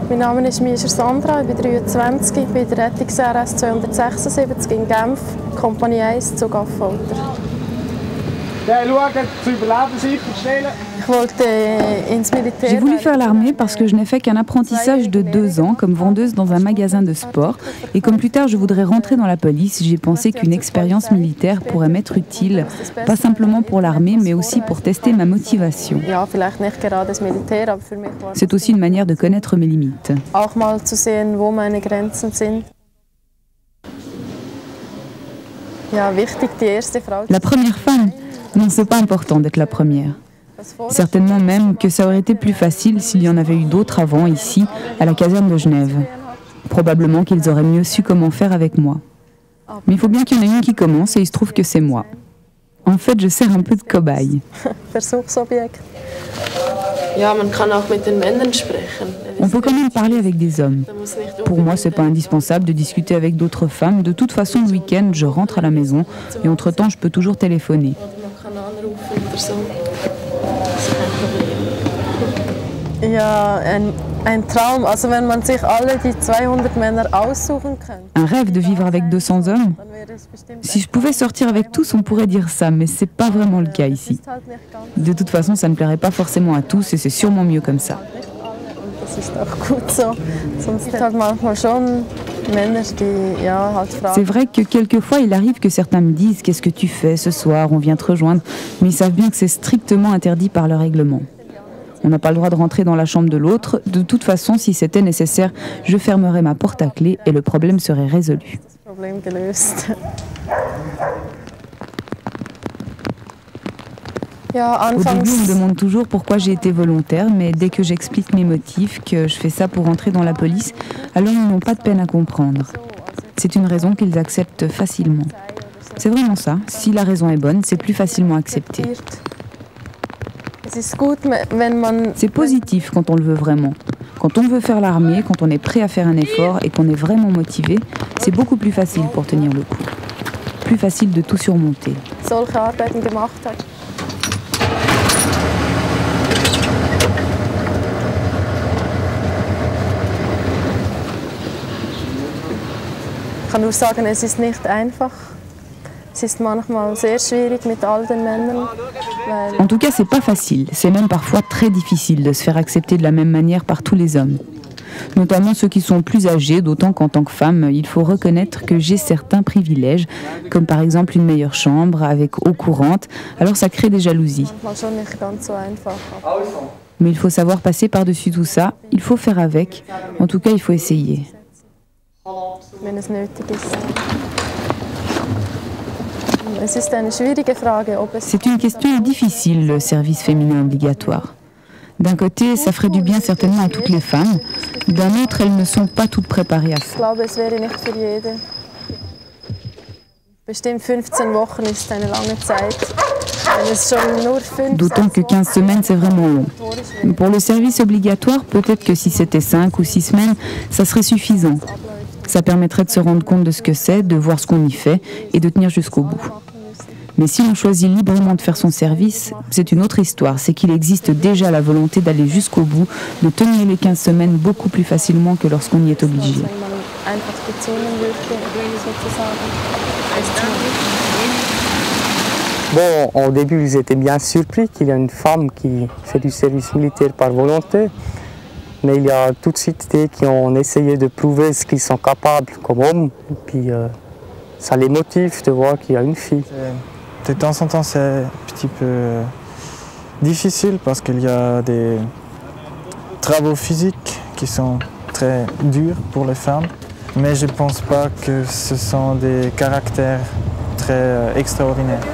Mein Name ist Mischer Sandra, ich bin 23, ich bin in der Rettungs-RS 276 in Genf, Kompanie 1, Zug Affolter. J'ai voulu faire l'armée parce que je n'ai fait qu'un apprentissage de 2 ans comme vendeuse dans un magasin de sport. Et comme plus tard je voudrais rentrer dans la police, j'ai pensé qu'une expérience militaire pourrait m'être utile, pas simplement pour l'armée, mais aussi pour tester ma motivation. C'est aussi une manière de connaître mes limites. La première femme? Non, c'est pas important d'être la première. Certainement même que ça aurait été plus facile s'il y en avait eu d'autres avant, ici, à la caserne de Genève. Probablement qu'ils auraient mieux su comment faire avec moi. Mais il faut bien qu'il y en ait une qui commence et il se trouve que c'est moi. En fait, je sers un peu de cobaye. On peut quand même parler avec des hommes. Pour moi, c'est pas indispensable de discuter avec d'autres femmes. De toute façon, le week-end, je rentre à la maison et entre-temps, je peux toujours téléphoner. Un rêve de vivre avec 200 hommes? Si je pouvais sortir avec tous, on pourrait dire ça, mais c'est pas vraiment le cas ici. De toute façon, ça ne plairait pas forcément à tous et c'est sûrement mieux comme ça. C'est vrai que quelquefois, il arrive que certains me disent « Qu'est-ce que tu fais ce soir? On vient te rejoindre ». Mais ils savent bien que c'est strictement interdit par le règlement. On n'a pas le droit de rentrer dans la chambre de l'autre. De toute façon, si c'était nécessaire, je fermerais ma porte à clé et le problème serait résolu. Au début, on me demande toujours pourquoi j'ai été volontaire, mais dès que j'explique mes motifs, que je fais ça pour entrer dans la police, alors ils n'ont pas de peine à comprendre. C'est une raison qu'ils acceptent facilement. C'est vraiment ça. Si la raison est bonne, c'est plus facilement accepté. C'est positif quand on le veut vraiment. Quand on veut faire l'armée, quand on est prêt à faire un effort et qu'on est vraiment motivé, c'est beaucoup plus facile pour tenir le coup. Plus facile de tout surmonter. Ich kann nur sagen, es ist nicht einfach. Es ist manchmal sehr schwierig mit all den Männern. En tout cas, c'est pas facile. C'est même parfois très difficile de se faire accepter de la même manière par tous les hommes. Notamment ceux qui sont plus âgés, d'autant qu'en tant que femme, il faut reconnaître que j'ai certains privilèges, comme par exemple une meilleure chambre avec eau courante, alors ça crée des jalousies. Mais il faut savoir passer par-dessus tout ça, il faut faire avec, en tout cas il faut essayer. C'est une question difficile, le service féminin obligatoire. D'un côté, ça ferait du bien certainement à toutes les femmes. D'un autre, elles ne sont pas toutes préparées à ça. D'autant que 15 semaines, c'est vraiment long. Pour le service obligatoire, peut-être que si c'était 5 ou 6 semaines, ça serait suffisant. Ça permettrait de se rendre compte de ce que c'est, de voir ce qu'on y fait et de tenir jusqu'au bout. Mais si on choisit librement de faire son service, c'est une autre histoire. C'est qu'il existe déjà la volonté d'aller jusqu'au bout, de tenir les 15 semaines beaucoup plus facilement que lorsqu'on y est obligé. Bon, au début, ils étaient bien surpris qu'il y a une femme qui fait du service militaire par volonté. Mais il y a tout de suite des qui ont essayé de prouver ce qu'ils sont capables comme hommes. Et puis ça les motive de voir qu'il y a une fille. De temps en temps, c'est un petit peu difficile parce qu'il y a des travaux physiques qui sont très durs pour les femmes. Mais je ne pense pas que ce sont des caractères très extraordinaires.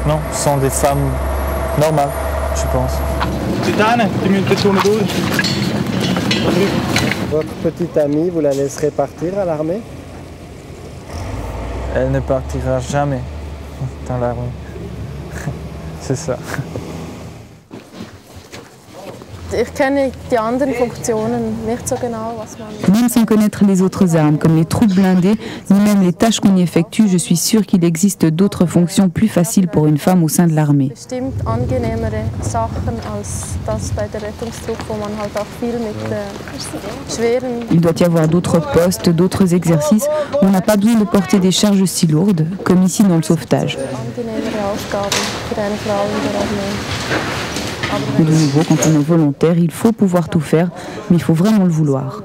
Non, ce sont des femmes normales, je pense. Votre petite amie, vous la laisserez partir à l'armée? Elle ne partira jamais dans l'armée. C'est ça. Même sans connaître les autres armes, comme les troupes blindées, ni même les tâches qu'on y effectue, je suis sûre qu'il existe d'autres fonctions plus faciles pour une femme au sein de l'armée. Il doit y avoir d'autres postes, d'autres exercices où on n'a pas besoin de porter des charges si lourdes, comme ici dans le sauvetage. Mais de nouveau, quand on est volontaire, il faut pouvoir tout faire, mais il faut vraiment le vouloir.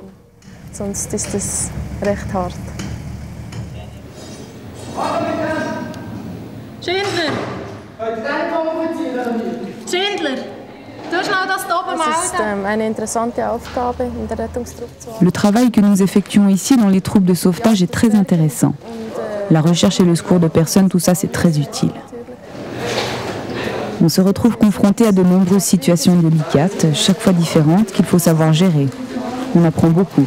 Le travail que nous effectuons ici dans les troupes de sauvetage est très intéressant. La recherche et le secours de personnes, tout ça, c'est très utile. On se retrouve confronté à de nombreuses situations délicates, chaque fois différentes, qu'il faut savoir gérer. On apprend beaucoup.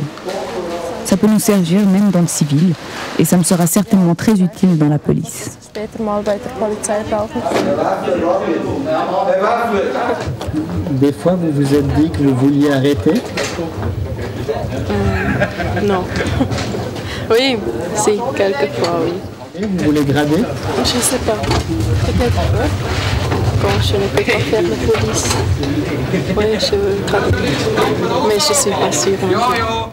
Ça peut nous servir même dans le civil, et ça me sera certainement très utile dans la police. Des fois, vous vous êtes dit que vous vouliez arrêter? Non. Oui, si, quelquefois, oui. Et vous voulez grader? Je ne sais pas. Peut-être quand je ne peux pas faire la police. Oui, je veux grader. Mais je ne suis pas sûre.